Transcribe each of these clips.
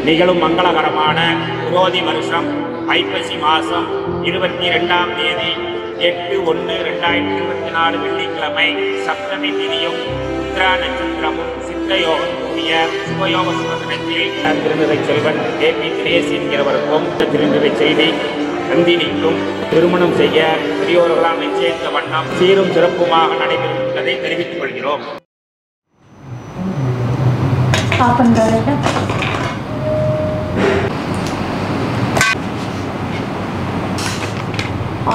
நிகழும் மங்களகரமான குரோதி வருஷம் ஐப்பசி மாதம் 22ஆம் தேதி 8/1/2024 வெள்ளிக்கிழமை சப்தமி திதியும் உத்திரா நட்சத்திரமும் சித்தயோகம் கூடிய சுபயோக சுபதினத்தில் திருநிலை செல்வன் KP தினேஷ் என்கிறவருக்கும் திருநிலை செல்வி நந்தினிக்கும் திருமணம் செய்ய பெரியோர்களால் நிச்சயித்த வண்ணம் சீரும் சிறப்புமாக நடைபெறும் என்பதை தெரிவித்துக் கொள்கிறோம்.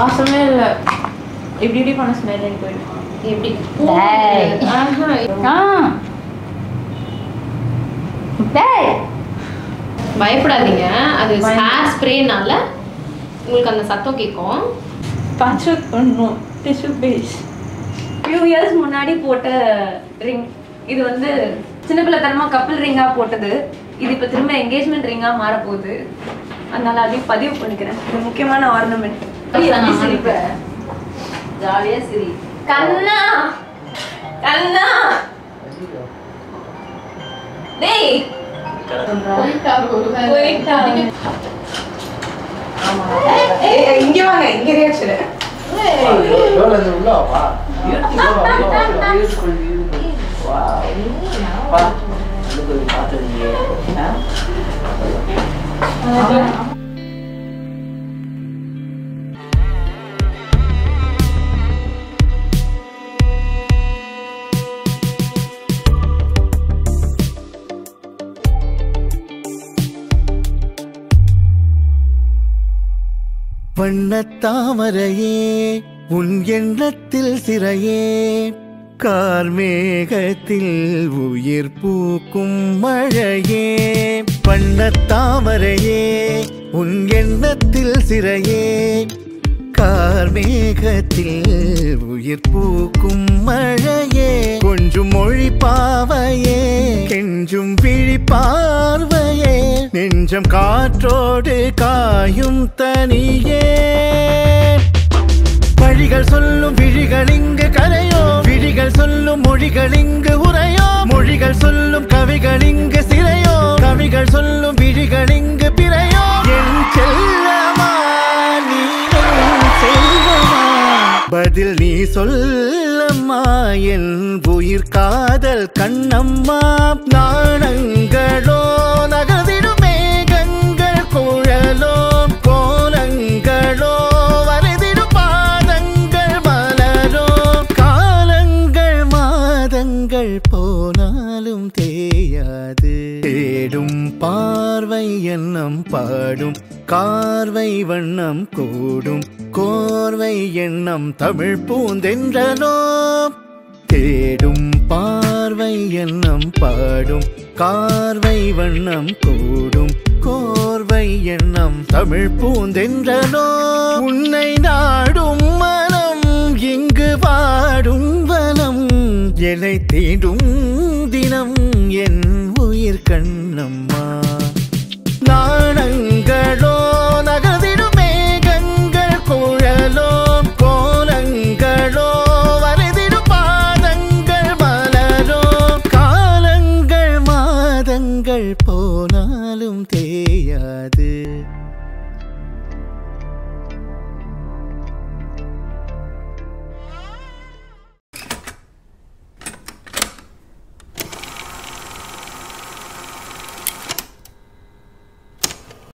ஆசமே இல்ல. இப்படி பண்ண ஸ்மெல் எனக்கு போயிடும். எப்படி பயப்படாதீங்க, அது ஹேர் ஸ்ப்ரேனால உங்களுக்கு அந்த சத்தம் கேட்கும். பஞ்சர் பண்ணும் டிஷ்யூ பேஸ். ஃபியூ இயர்ஸ் முன்னாடி போட்ட ரிங் இது வந்து சின்ன பிள்ளைத்தனமாக கப்பிள் ரிங்காக போட்டது. இது இப்போ திரும்ப என்கேஜ்மெண்ட் ரிங்காக மாற போகுது. அதனால அதையும் பதிவு பண்ணிக்கிறேன். இது முக்கியமான ஆர்னமெண்ட். ஜாலியா சரி. கண்ணா கண்ணா டேய் இங்க வாங்க, இங்க ரியாக்ஷன் வண்ணத்தாமரையே உன் எண்ணத்தில் சிறையே கார்மேகத்தில் உயிர் பூக்கும் மழையே வண்ணத்தாமரையே உன் எண்ணத்தில் சிறையே கார்மேகத்தில் உயிர் பூக்கும் மழையே கொஞ்சம் மொழி பாவையே கெஞ்சும் விழி பார்வையே நெஞ்சம் காற்றோடு காயும் தனியே வழிகள் சொல்லும் விழிகள் இங்கு கரையோ விழிகள் சொல்லும் மொழிகள் இங்கு உரையோ மொழிகள் சொல்லும் கவிகள் இங்கு சிறையோ கவிகள் சொல்லும் விழிகள் இங்கு பிறையோ என் செல்லமா நீ செல்வமா பதில் நீ சொல்லம்மா என் உயிர் காதல் கண்ணம்மா நாணங்களோ நகர்ந்திடும் மேகங்கள் குழலோ கோலங்களோ வரைதிடும் பாதங்கள் மலரோ காலங்கள் மாதங்கள் போனாலும் தேயாது தேடும் பார்வை எண்ணம் பாடும் கார்வை வண்ணம் கூடும் கோர்வை எண்ணம் தமிழ் பூந்தென்றனோ தேடும் பார்வை எண்ணம் பாடும் கார்வை வண்ணம் கூடும் கோர்வை எண்ணம் தமிழ் பூந்தென்றனோ உன்னை நாடும் மனம் இங்கு வாடும் வனம் என்னை தீண்டும் தினம் என் உயிர் கண்ணம்